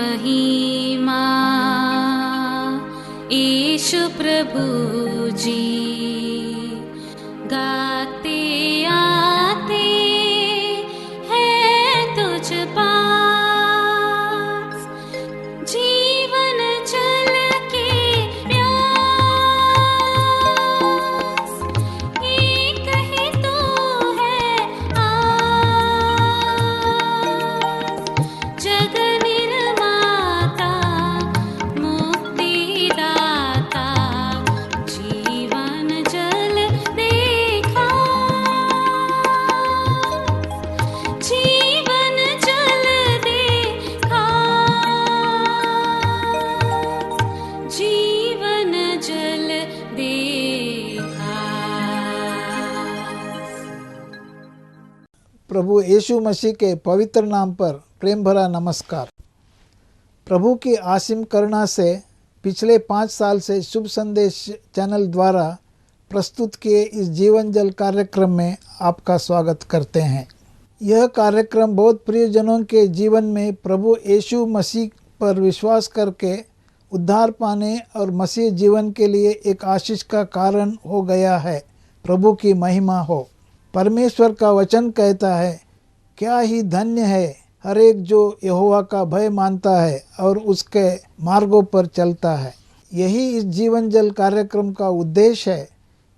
महिमा यीशु प्रभु जी गाते आते हैं तुझ पास जीवन जल के प्यास एक ही तो है आस जग निर्माता मुक्तिदाता जीवन जल देखा जीवन जल देखा जीवन जल देखा। प्रभु यीशु मसीह के पवित्र नाम पर प्रेम भरा नमस्कार। प्रभु की असीम करुणा से पिछले 5 साल से शुभ संदेश चैनल द्वारा प्रस्तुत किए इस जीवन जल कार्यक्रम में आपका स्वागत करते हैं। यह कार्यक्रम बहुत प्रियजनों के जीवन में प्रभु यीशु मसीह पर विश्वास करके उद्धार पाने और मसीह जीवन के लिए एक आशीष का कारण हो गया है। प्रभु की महिमा हो। परमेश्वर का वचन कहता है, क्या ही धन्य है हर एक जो यहोवा का भय मानता है और उसके मार्गों पर चलता है। यही इस जीवन जल कार्यक्रम का उद्देश्य है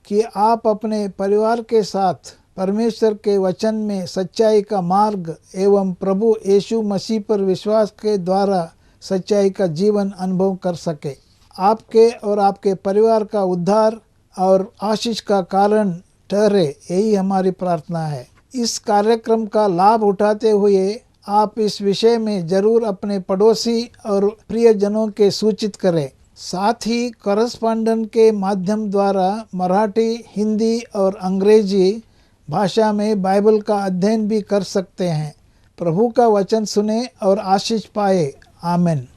कि आप अपने परिवार के साथ परमेश्वर के वचन में सच्चाई का मार्ग एवं प्रभु यीशु मसीह पर विश्वास के द्वारा सच्चाई का जीवन अनुभव कर सके। आपके और आपके परिवार का उद्धार और आशीष का कारण ठहरे, यही हमारी प्रार्थना है। इस कार्यक्रम का लाभ उठाते हुए आप इस विषय में जरूर अपने पड़ोसी और प्रियजनों के सूचित करें। साथ ही कॉरेस्पॉन्डेंट के माध्यम द्वारा मराठी, हिंदी और अंग्रेजी भाषा में बाइबल का अध्ययन भी कर सकते हैं। प्रभु का वचन सुने और आशीष पाए। आमीन।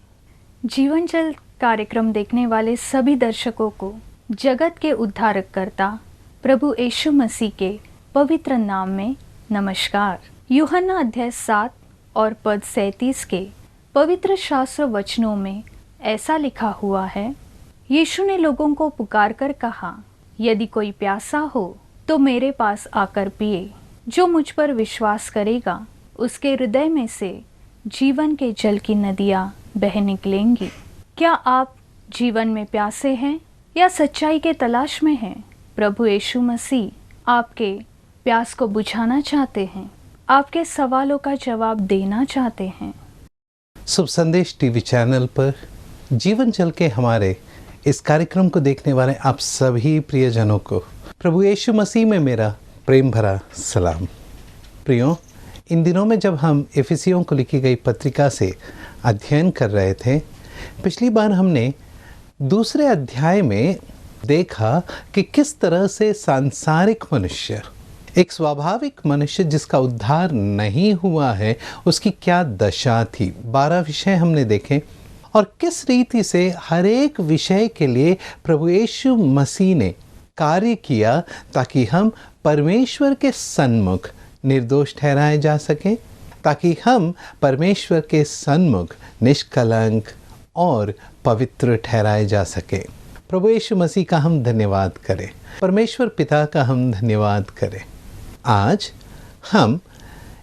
जीवन जल कार्यक्रम देखने वाले सभी दर्शकों को जगत के उद्धारकर्ता प्रभु यीशु मसीह के पवित्र नाम में नमस्कार। यूहन्ना अध्याय 7 और पद 37 के पवित्र शास्त्र वचनों में ऐसा लिखा हुआ है, यीशु ने लोगों को पुकार कर कहा, यदि कोई प्यासा हो तो मेरे पास आकर पिए। जो मुझ पर विश्वास करेगा उसके हृदय में से जीवन के जल की नदियाँ बह निकलेंगी। क्या आप जीवन में प्यासे हैं या सच्चाई के तलाश में हैं? प्रभु यीशु मसीह आपके प्यास को बुझाना चाहते हैं, आपके सवालों का जवाब देना चाहते हैं। शुभ संदेश टीवी चैनल पर जीवन जल के हमारे इस कार्यक्रम को देखने वाले आप सभी प्रियजनों को प्रभु यीशु मसीह में मेरा प्रेम भरा सलाम। प्रियो, इन दिनों में जब हम इफिसियों को लिखी गई पत्रिका से अध्ययन कर रहे थे, पिछली बार हमने दूसरे अध्याय में देखा कि किस तरह से सांसारिक मनुष्य, एक स्वाभाविक मनुष्य जिसका उद्धार नहीं हुआ है, उसकी क्या दशा थी। 12 विषय हमने देखे और किस रीति से हर एक विषय के लिए प्रभु यीशु मसीह ने कार्य किया ताकि हम परमेश्वर के सन्मुख निर्दोष ठहराए जा सकें, ताकि हम परमेश्वर के सन्मुख निष्कलंक और पवित्र ठहराए जा सकें। प्रभु यीशु मसीह का हम धन्यवाद करें, परमेश्वर पिता का हम धन्यवाद करें। आज हम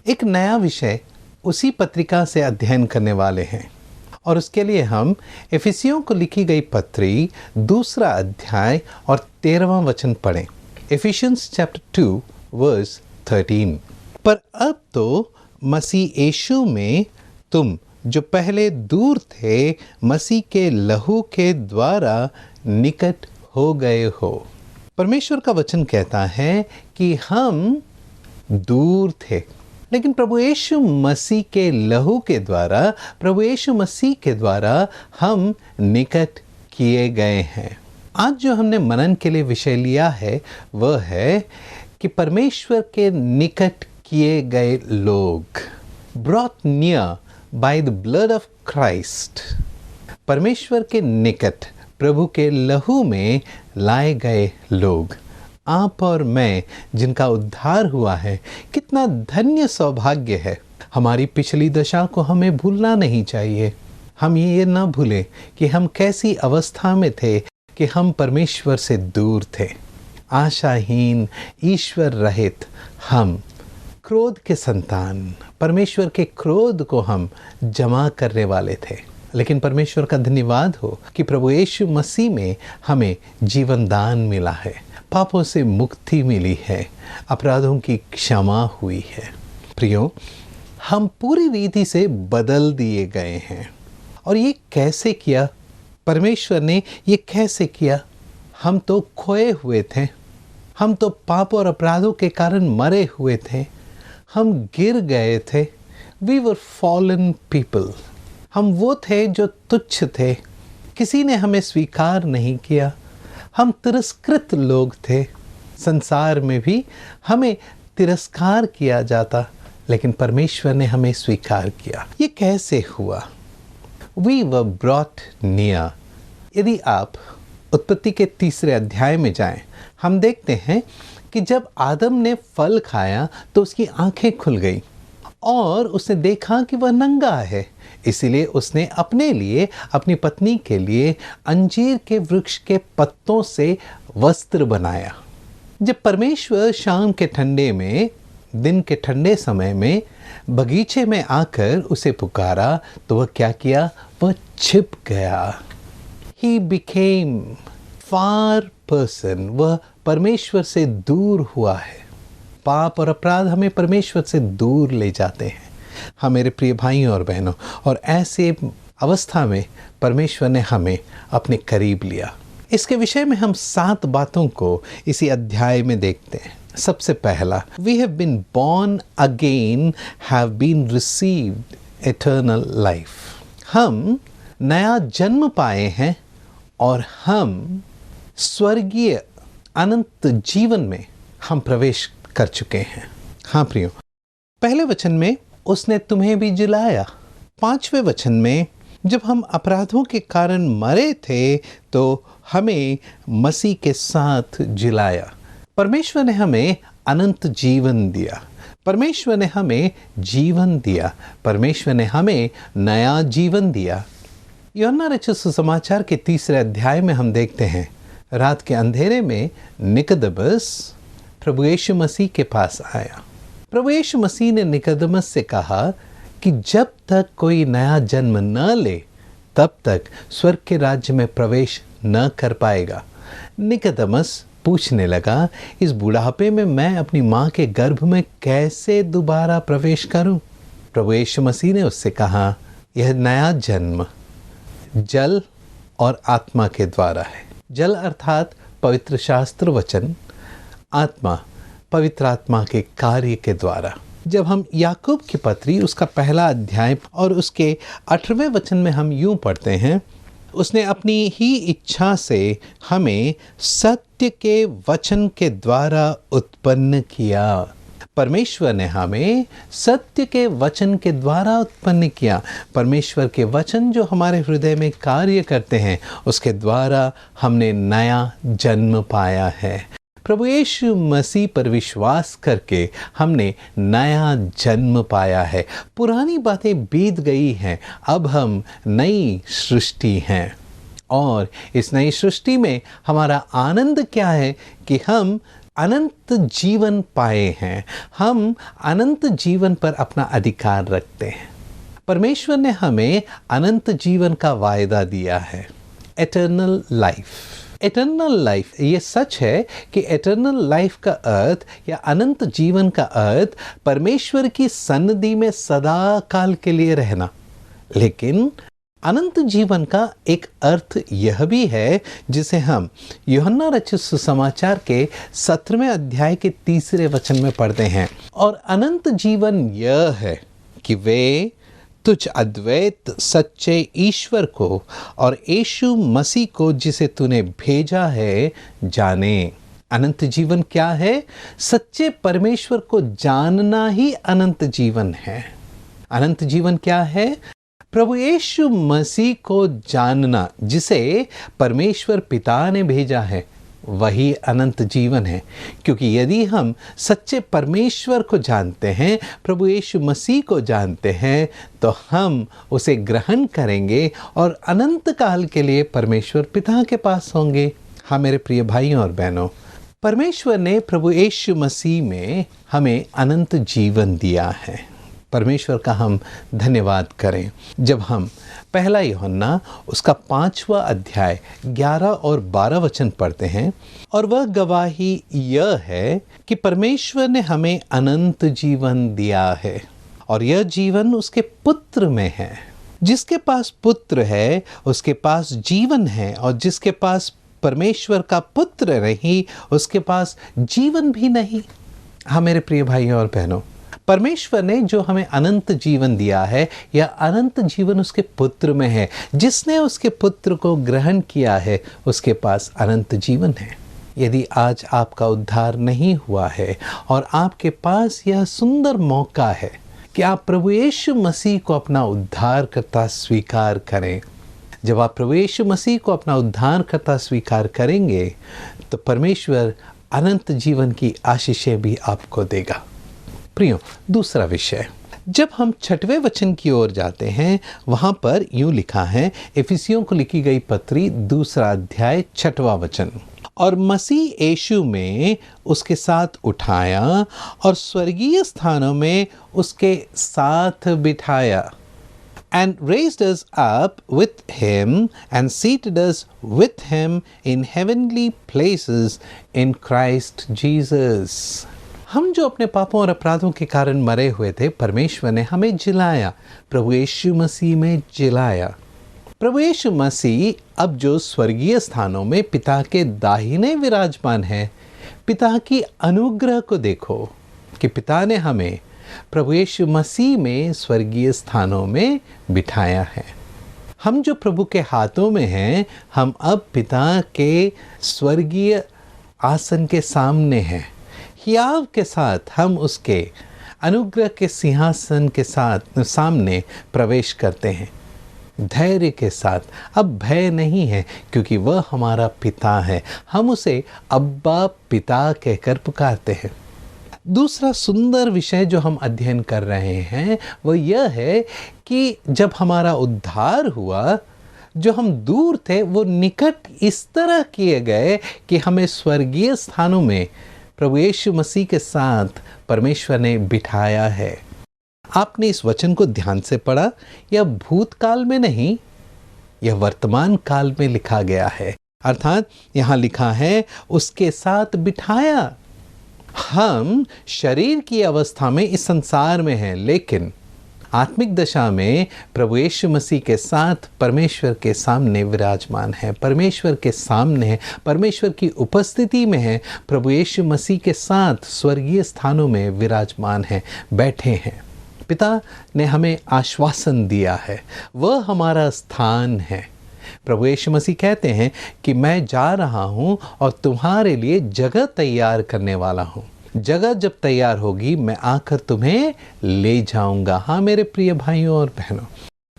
एक नया विषय उसी पत्रिका से अध्ययन करने वाले हैं और उसके लिए हम इफिसियों को लिखी गई पत्री 2 अध्याय और 13वां वचन पढ़ें। Ephesians chapter 2 verse 13। पर अब तो मसीह यीशु में तुम जो पहले दूर थे, मसीह के लहू के द्वारा निकट हो गए हो। परमेश्वर का वचन कहता है कि हम दूर थे, लेकिन प्रभु यीशु मसीह के लहू के द्वारा, प्रभु यीशु मसीह के द्वारा हम निकट किए गए हैं। आज जो हमने मनन के लिए विषय लिया है वह है कि परमेश्वर के निकट किए गए लोग, brought near by the blood of Christ, परमेश्वर के निकट प्रभु के लहू में लाए गए लोग, आप और मैं जिनका उद्धार हुआ है, कितना धन्य सौभाग्य है। हमारी पिछली दशा को हमें भूलना नहीं चाहिए। हम ये ना भूलें कि हम कैसी अवस्था में थे कि हम परमेश्वर से दूर थे, आशाहीन, ईश्वर रहित, हम क्रोध के संतान, परमेश्वर के क्रोध को हम जमा करने वाले थे। लेकिन परमेश्वर का धन्यवाद हो कि प्रभु यीशु मसीह में हमें जीवन दान मिला है, पापों से मुक्ति मिली है, अपराधों की क्षमा हुई है। प्रियो, हम पूरी रीति से बदल दिए गए हैं। और ये कैसे किया? परमेश्वर ने ये कैसे किया? हम तो खोए हुए थे, हम तो पाप और अपराधों के कारण मरे हुए थे, हम गिर गए थे। We were fallen people. हम वो थे जो तुच्छ थे, किसी ने हमें स्वीकार नहीं किया, हम तिरस्कृत लोग थे। संसार में भी हमें तिरस्कार किया जाता, लेकिन परमेश्वर ने हमें स्वीकार किया। ये कैसे हुआ? We were brought near। यदि आप उत्पत्ति के 3 अध्याय में जाएं, हम देखते हैं कि जब आदम ने फल खाया तो उसकी आंखें खुल गई और उसने देखा कि वह नंगा है। इसीलिए उसने अपने लिए, अपनी पत्नी के लिए अंजीर के वृक्ष के पत्तों से वस्त्र बनाया। जब परमेश्वर शाम के ठंडे में, दिन के ठंडे समय में बगीचे में आकर उसे पुकारा तो वह क्या किया? वह छिप गया। He became far person। वह परमेश्वर से दूर हुआ है। पाप और अपराध हमें परमेश्वर से दूर ले जाते हैं। हाँ मेरे प्रिय भाइयों और बहनों, और ऐसे अवस्था में परमेश्वर ने हमें अपने करीब लिया। इसके विषय में हम 7 बातों को इसी अध्याय में देखते हैं। सबसे पहला, we have been born again, have been received eternal life। हम नया जन्म पाए हैं और हम स्वर्गीय अनंत जीवन में हम प्रवेश कर चुके हैं। हाँ प्रियो, पहले वचन में उसने तुम्हें भी जिलाया। 5वें वचन में जब हम अपराधों के कारण मरे थे तो हमें मसीह के साथ जिलाया। परमेश्वर ने हमें अनंत जीवन दिया, परमेश्वर ने हमें जीवन दिया, परमेश्वर ने हमें नया जीवन दिया। यूहन्ना रचित सुसमाचार के 3 अध्याय में हम देखते हैं, रात के अंधेरे में निकोदेमस प्रभु यीशु मसीह के पास आया। प्रभु यीशु मसीह ने निकोदेमस से कहा कि जब तक कोई नया जन्म न ले तब तक स्वर्ग के राज्य में प्रवेश न कर पाएगा। निकोदेमस पूछने लगा, इस बुढ़ापे में मैं अपनी माँ के गर्भ में कैसे दोबारा प्रवेश करूं? प्रभु यीशु मसीह ने उससे कहा, यह नया जन्म जल और आत्मा के द्वारा है। जल अर्थात पवित्र शास्त्र वचन, आत्मा पवित्र आत्मा के कार्य के द्वारा। जब हम याकूब की पत्री उसका 1 अध्याय और उसके 18वें वचन में हम यूं पढ़ते हैं, उसने अपनी ही इच्छा से हमें सत्य के वचन के द्वारा उत्पन्न किया। परमेश्वर ने हमें सत्य के वचन के द्वारा उत्पन्न किया। परमेश्वर के वचन जो हमारे हृदय में कार्य करते हैं, उसके द्वारा हमने नया जन्म पाया है। प्रभु यीशु मसीह पर विश्वास करके हमने नया जन्म पाया है। पुरानी बातें बीत गई हैं, अब हम नई सृष्टि हैं। और इस नई सृष्टि में हमारा आनंद क्या है कि हम अनंत जीवन पाए हैं। हम अनंत जीवन पर अपना अधिकार रखते हैं। परमेश्वर ने हमें अनंत जीवन का वायदा दिया है, एटर्नल लाइफ। एटर्नल लाइफ, ये सच है कि एटर्नल लाइफ का अर्थ या अनंत जीवन का अर्थ परमेश्वर की सन्निधि में सदा काल के लिए रहना। लेकिन अनंत जीवन का एक अर्थ यह भी है जिसे हम यूहन्ना रचित सुसमाचार के 17वें अध्याय के 3 वचन में पढ़ते हैं। और अनंत जीवन यह है कि वे तुझ अद्वैत सच्चे ईश्वर को और यीशु मसीह को जिसे तूने भेजा है जाने। अनंत जीवन क्या है? सच्चे परमेश्वर को जानना ही अनंत जीवन है। अनंत जीवन क्या है? प्रभु यीशु मसीह को जानना, जिसे परमेश्वर पिता ने भेजा है, वही अनंत जीवन है। क्योंकि यदि हम सच्चे परमेश्वर को जानते हैं, प्रभु यीशु मसीह को जानते हैं, तो हम उसे ग्रहण करेंगे और अनंत काल के लिए परमेश्वर पिता के पास होंगे। हाँ मेरे प्रिय भाइयों और बहनों, परमेश्वर ने प्रभु यीशु मसीह में हमें अनंत जीवन दिया है। परमेश्वर का हम धन्यवाद करें जब हम पहला यूहन्ना उसका 5वां अध्याय 11 और 12 वचन पढ़ते हैं, और वह गवाही यह है कि परमेश्वर ने हमें अनंत जीवन दिया है और यह जीवन उसके पुत्र में है। जिसके पास पुत्र है उसके पास जीवन है, और जिसके पास परमेश्वर का पुत्र नहीं उसके पास जीवन भी नहीं। हाँ मेरे प्रिय भाइयों और बहनों, परमेश्वर ने जो हमें अनंत जीवन दिया है, यह अनंत जीवन उसके पुत्र में है। जिसने उसके पुत्र को ग्रहण किया है उसके पास अनंत जीवन है। यदि आज आपका उद्धार नहीं हुआ है और आपके पास यह सुंदर मौका है कि आप प्रभु यीशु मसीह को अपना उद्धारकर्ता स्वीकार करें, जब आप प्रभु यीशु मसीह को अपना उद्धारकर्ता स्वीकार करेंगे तो परमेश्वर अनंत जीवन की आशीषें भी आपको देगा। प्रियो, दूसरा विषय, जब हम 6वें वचन की ओर जाते हैं, वहां पर यूं लिखा है, इफिसियों को लिखी गई पत्री 2 अध्याय 6वां वचन, और मसीह यीशु में उसके साथ उठाया और स्वर्गीय स्थानों में उसके साथ बिठाया, and raised us up with him and seated us with him in heavenly places in Christ Jesus। हम जो अपने पापों और अपराधों के कारण मरे हुए थे, परमेश्वर ने हमें जिलाया, प्रभु यीशु मसीह में जिलाया। प्रभु यीशु मसीह अब जो स्वर्गीय स्थानों में पिता के दाहिने विराजमान है, पिता की अनुग्रह को देखो कि पिता ने हमें प्रभु यीशु मसीह में स्वर्गीय स्थानों में बिठाया है। हम जो प्रभु के हाथों में हैं, हम अब पिता के स्वर्गीय आसन के सामने हैं। हियाव के साथ हम उसके अनुग्रह के सिंहासन के सामने प्रवेश करते हैं। धैर्य के साथ, अब भय नहीं है क्योंकि वह हमारा पिता है। हम उसे अब्बा पिता कहकर पुकारते हैं। दूसरा सुंदर विषय जो हम अध्ययन कर रहे हैं वह यह है कि जब हमारा उद्धार हुआ, जो हम दूर थे वो निकट इस तरह किए गए कि हमें स्वर्गीय स्थानों में प्रभु यीशु मसीह के साथ परमेश्वर ने बिठाया है। आपने इस वचन को ध्यान से पढ़ा, यह भूतकाल में नहीं, यह वर्तमान काल में लिखा गया है। अर्थात यहाँ लिखा है उसके साथ बिठाया। हम शरीर की अवस्था में इस संसार में हैं, लेकिन आत्मिक दशा में प्रभु यीशु मसीह के साथ परमेश्वर के सामने विराजमान है, परमेश्वर के सामने है, परमेश्वर की उपस्थिति में है, प्रभु यीशु मसीह के साथ स्वर्गीय स्थानों में विराजमान है, बैठे हैं। पिता ने हमें आश्वासन दिया है, वह हमारा स्थान है। प्रभु यीशु मसीह कहते हैं कि मैं जा रहा हूं और तुम्हारे लिए जगह तैयार करने वाला हूं। जगह जब तैयार होगी मैं आकर तुम्हें ले जाऊंगा। हाँ मेरे प्रिय भाइयों और बहनों,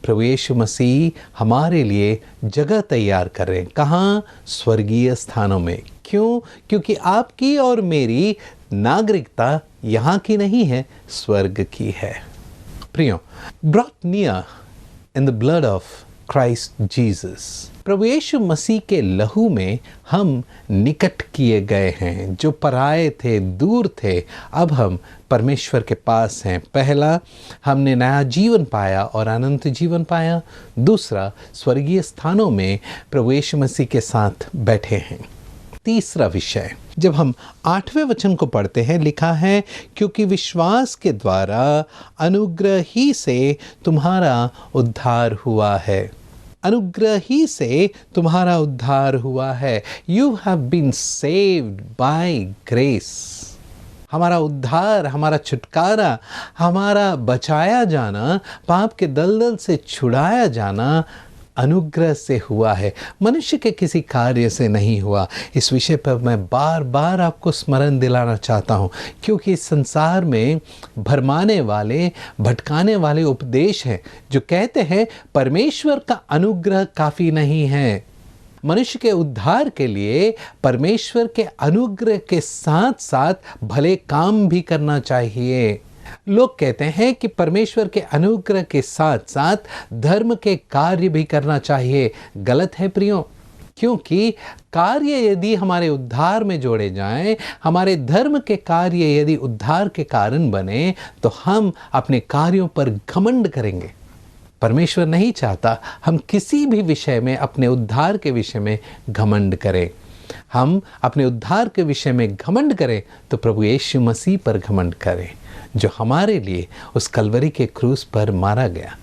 प्रभु यीशु मसीह हमारे लिए जगह तैयार कर रहे हैं। कहाँ? स्वर्गीय स्थानों में। क्यों? क्योंकि आपकी और मेरी नागरिकता यहाँ की नहीं है, स्वर्ग की है। प्रियो, brought near in the blood of Christ Jesus, प्रभु यीशु मसीह के लहू में हम निकट किए गए हैं। जो पराये थे, दूर थे, अब हम परमेश्वर के पास हैं। पहला, हमने नया जीवन पाया और अनंत जीवन पाया। दूसरा, स्वर्गीय स्थानों में प्रभु यीशु मसीह के साथ बैठे हैं। तीसरा विषय, जब हम 8वें वचन को पढ़ते हैं, लिखा है क्योंकि विश्वास के द्वारा अनुग्रह ही से तुम्हारा उद्धार हुआ है। अनुग्रह ही से तुम्हारा उद्धार हुआ है। You have been saved by grace. हमारा उद्धार, हमारा छुटकारा, हमारा बचाया जाना, पाप के दलदल से छुड़ाया जाना अनुग्रह से हुआ है, मनुष्य के किसी कार्य से नहीं हुआ। इस विषय पर मैं बार बार आपको स्मरण दिलाना चाहता हूँ, क्योंकि इस संसार में भरमाने वाले, भटकाने वाले उपदेश हैं जो कहते हैं परमेश्वर का अनुग्रह काफ़ी नहीं है। मनुष्य के उद्धार के लिए परमेश्वर के अनुग्रह के साथ साथ भले काम भी करना चाहिए। लोग कहते हैं कि परमेश्वर के अनुग्रह के साथ साथ धर्म के कार्य भी करना चाहिए। गलत है प्रियो, क्योंकि कार्य यदि हमारे उद्धार में जोड़े जाएं, हमारे धर्म के कार्य यदि उद्धार के कारण बने, तो हम अपने कार्यों पर घमंड करेंगे। परमेश्वर नहीं चाहता हम किसी भी विषय में, अपने उद्धार के विषय में घमंड करें। हम अपने उद्धार के विषय में घमंड करें तो प्रभु यीशु मसीह पर घमंड करें, जो हमारे लिए उस कलवरी के क्रूस पर मारा गया,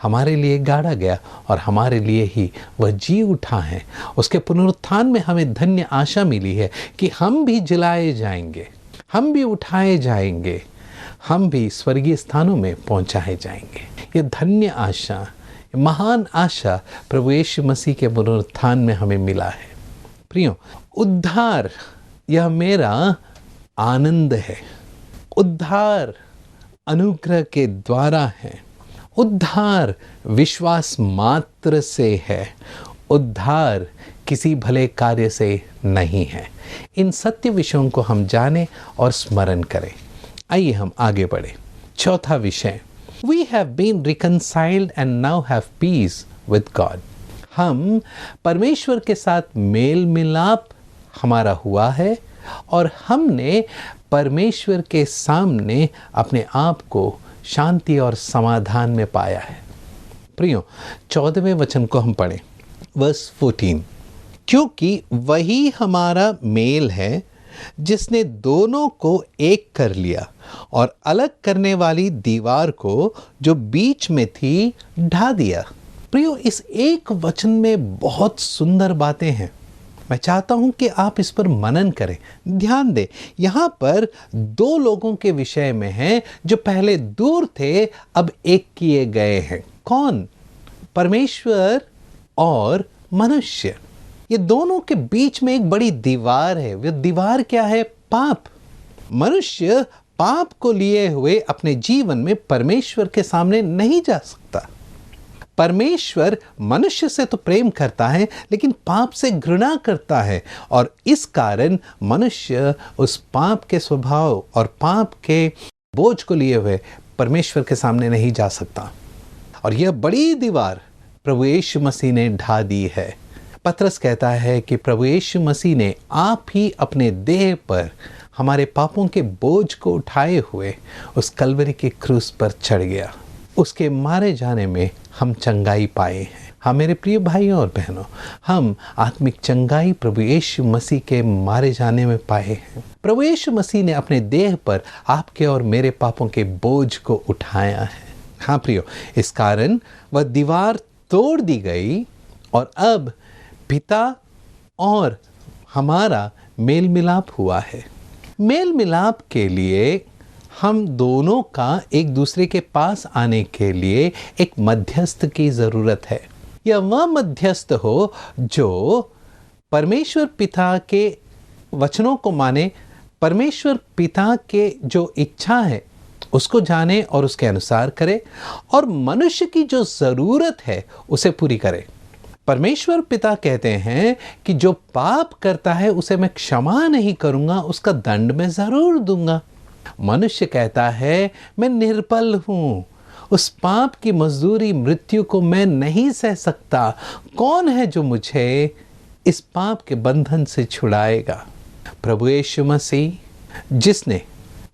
हमारे लिए गाड़ा गया और हमारे लिए ही वह जी उठा है। उसके पुनरुत्थान में हमें धन्य आशा मिली है कि हम भी जिलाए जाएंगे, हम भी उठाए जाएंगे, हम भी स्वर्गीय स्थानों में पहुंचाए जाएंगे। ये धन्य आशा, महान आशा प्रभु यीशु मसीह के पुनरुत्थान में हमें मिला है। प्रियो, उद्धार यह मेरा आनंद है। उद्धार अनुग्रह के द्वारा है। उद्धार विश्वास मात्र से है। उद्धार किसी भले कार्य से नहीं है। इन सत्य विषयों को हम जानें और स्मरण करें। आइए हम आगे बढ़े। चौथा विषय, We have been reconciled and now have peace with God. हम परमेश्वर के साथ मेल मिलाप हमारा हुआ है और हमने परमेश्वर के सामने अपने आप को शांति और समाधान में पाया है। प्रियो, 14वें वचन को हम पढ़ें, वर्स 14। क्योंकि वही हमारा मेल है जिसने दोनों को एक कर लिया और अलग करने वाली दीवार को जो बीच में थी ढा दिया। प्रियो, इस एक वचन में बहुत सुंदर बातें हैं। मैं चाहता हूं कि आप इस पर मनन करें, ध्यान दें। यहां पर दो लोगों के विषय में है जो पहले दूर थे, अब एक किए गए हैं। कौन? परमेश्वर और मनुष्य। ये दोनों के बीच में एक बड़ी दीवार है। वह दीवार क्या है? पाप। मनुष्य पाप को लिए हुए अपने जीवन में परमेश्वर के सामने नहीं जा सकता। परमेश्वर मनुष्य से तो प्रेम करता है, लेकिन पाप से घृणा करता है, और इस कारण मनुष्य उस पाप के स्वभाव और पाप के बोझ को लिए हुए परमेश्वर के सामने नहीं जा सकता। और यह बड़ी दीवार प्रभु यीशु मसीह ने ढा दी है। पतरस कहता है कि प्रभु यीशु मसीह ने आप ही अपने देह पर हमारे पापों के बोझ को उठाए हुए उस कलवरी के क्रूस पर चढ़ गया। उसके मारे जाने में हम चंगाई पाए हैं। हाँ मेरे प्रिय भाइयों और बहनों, हम आत्मिक चंगाई प्रभु यीशु मसीह के मारे जाने में पाए हैं। प्रभु यीशु मसीह ने अपने देह पर आपके और मेरे पापों के बोझ को उठाया है। हाँ प्रियो, इस कारण वह दीवार तोड़ दी गई और अब पिता और हमारा मेल मिलाप हुआ है। मेल मिलाप के लिए हम दोनों का एक दूसरे के पास आने के लिए एक मध्यस्थ की ज़रूरत है। यह वह मध्यस्थ हो जो परमेश्वर पिता के वचनों को माने, परमेश्वर पिता के जो इच्छा है उसको जाने और उसके अनुसार करे, और मनुष्य की जो ज़रूरत है उसे पूरी करे। परमेश्वर पिता कहते हैं कि जो पाप करता है उसे मैं क्षमा नहीं करूँगा, उसका दंड मैं ज़रूर दूंगा। मनुष्य कहता है मैं निर्बल हूँ, उस पाप की मजदूरी मृत्यु को मैं नहीं सह सकता। कौन है जो मुझे इस पाप के बंधन से छुड़ाएगा? प्रभु यीशु मसीह, जिसने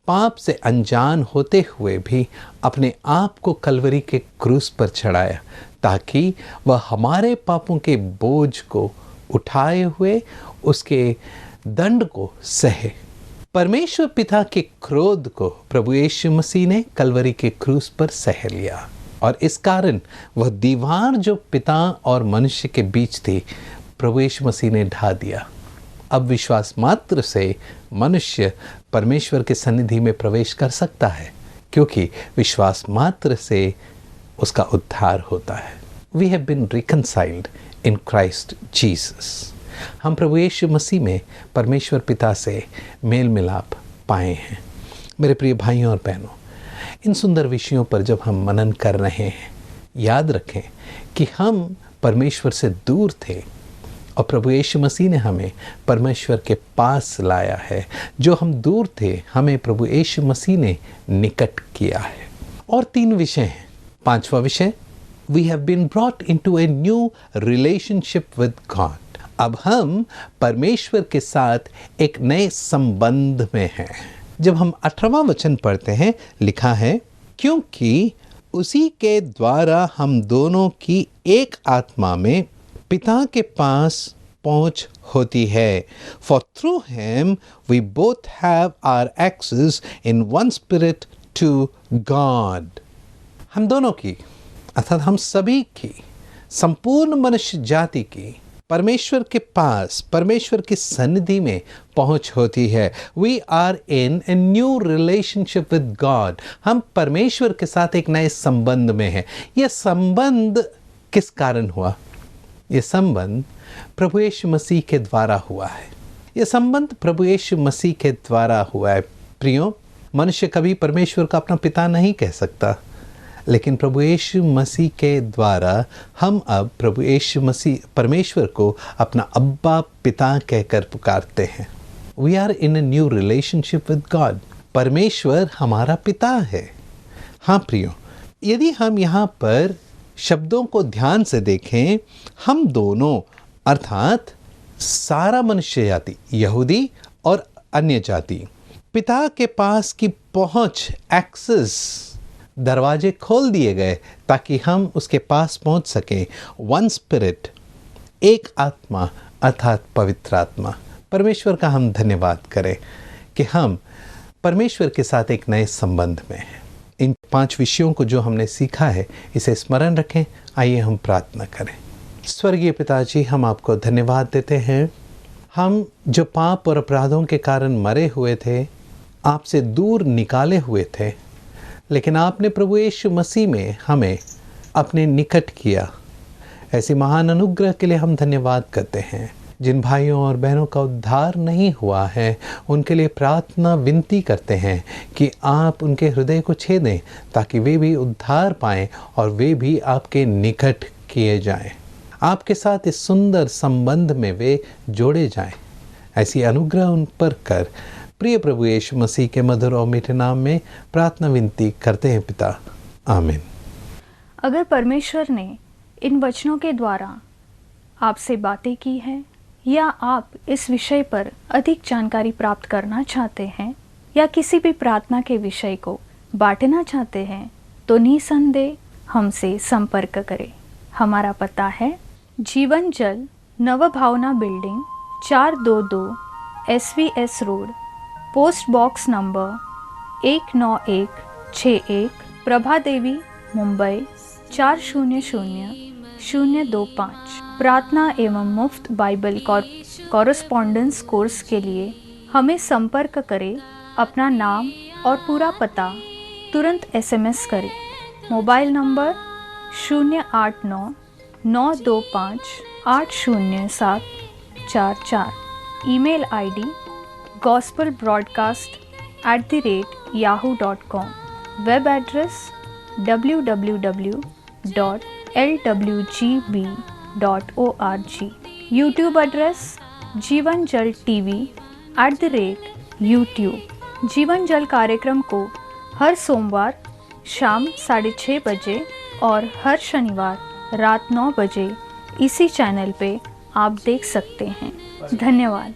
पाप से अनजान होते हुए भी अपने आप को कलवरी के क्रूस पर चढ़ाया ताकि वह हमारे पापों के बोझ को उठाए हुए उसके दंड को सहे। परमेश्वर पिता के क्रोध को प्रभु यीशु मसीह ने कलवरी के क्रूस पर सह लिया, और इस कारण वह दीवार जो पिता और मनुष्य के बीच थी प्रभु यीशु मसीह ने ढा दिया। अब विश्वास मात्र से मनुष्य परमेश्वर के सन्निधि में प्रवेश कर सकता है, क्योंकि विश्वास मात्र से उसका उद्धार होता है। We have been reconciled in Christ Jesus. हम प्रभु यीशु मसीह में परमेश्वर पिता से मेल मिलाप पाए हैं। मेरे प्रिय भाइयों और बहनों, इन सुंदर विषयों पर जब हम मनन कर रहे हैं, याद रखें कि हम परमेश्वर से दूर थे और प्रभु यीशु मसीह ने हमें परमेश्वर के पास लाया है। जो हम दूर थे, हमें प्रभु यीशु मसीह ने निकट किया है। और 3 विषय हैं। 5वां विषय, we have been brought into a new relationship with God. अब हम परमेश्वर के साथ एक नए संबंध में हैं। जब हम 18वां वचन पढ़ते हैं, लिखा है, क्योंकि उसी के द्वारा हम दोनों की एक आत्मा में पिता के पास पहुंच होती है। For through him we both have our access in one spirit to God। हम दोनों की, अर्थात हम सभी की, संपूर्ण मनुष्य जाति की परमेश्वर के पास, परमेश्वर की सन्निधि में पहुंच होती है। We are in a new relationship with God। हम परमेश्वर के साथ एक नए संबंध में हैं। यह संबंध किस कारण हुआ? यह संबंध प्रभु यीशु मसीह के द्वारा हुआ है। यह संबंध प्रभु यीशु मसीह के द्वारा हुआ है। प्रियो, मनुष्य कभी परमेश्वर का अपना पिता नहीं कह सकता, लेकिन प्रभु यीशु मसीह के द्वारा हम अब प्रभु यीशु मसीह परमेश्वर को अपना अब्बा पिता कहकर पुकारते हैं। We are in a new relationship with God. परमेश्वर हमारा पिता है। हाँ प्रियो, यदि हम यहाँ पर शब्दों को ध्यान से देखें, हम दोनों अर्थात सारा मनुष्य जाति, यहूदी और अन्य जाति, पिता के पास की पहुँच, एक्सेस, दरवाजे खोल दिए गए ताकि हम उसके पास पहुंच सकें। वन स्पिरिट, एक आत्मा अर्थात पवित्र आत्मा। परमेश्वर का हम धन्यवाद करें कि हम परमेश्वर के साथ एक नए संबंध में हैं। इन 5 विषयों को जो हमने सीखा है, इसे स्मरण रखें। आइए हम प्रार्थना करें। स्वर्गीय पिताजी, हम आपको धन्यवाद देते हैं। हम जो पाप और अपराधों के कारण मरे हुए थे, आपसे दूर निकाले हुए थे, लेकिन आपने प्रभु यीशु मसीह में हमें अपने निकट किया। ऐसी महान अनुग्रह के लिए हम धन्यवाद करते हैं। जिन भाइयों और बहनों का उद्धार नहीं हुआ है, उनके लिए प्रार्थना विनती करते हैं कि आप उनके हृदय को छेदें ताकि वे भी उद्धार पाएं और वे भी आपके निकट किए जाएं। आपके साथ इस सुंदर संबंध में वे जोड़े जाएं। ऐसी अनुग्रह उन पर कर। प्रिय प्रभु यीशु मसीह के मधुर और मीठे नाम में प्रार्थना विनती करते हैं पिता, आमीन। अगर परमेश्वर ने इन वचनों के द्वारा आपसे बातें की हैं या आप इस विषय पर अधिक जानकारी प्राप्त करना चाहते हैं या किसी भी प्रार्थना के विषय को बांटना चाहते हैं, तो निसंदेह हमसे संपर्क करें। हमारा पता है Jeevan Jal, Nav Bhavna building, 422 SVS road, post box number 19161, Prabha Devi, Mumbai 400025। प्रार्थना एवं मुफ्त बाइबल कॉरेस्पॉन्डेंस कोर्स के लिए हमें संपर्क करें। अपना नाम और पूरा पता तुरंत SMS करें। Mobile number 089-925-80744। Email ID gospelbroadcast@yahoo.com। Web address www.lwgb.org। YouTube address जीवन जल TV@YouTube। जीवन जल कार्यक्रम को हर सोमवार शाम 6:30 बजे और हर शनिवार रात 9 बजे इसी चैनल पे आप देख सकते हैं। धन्यवाद।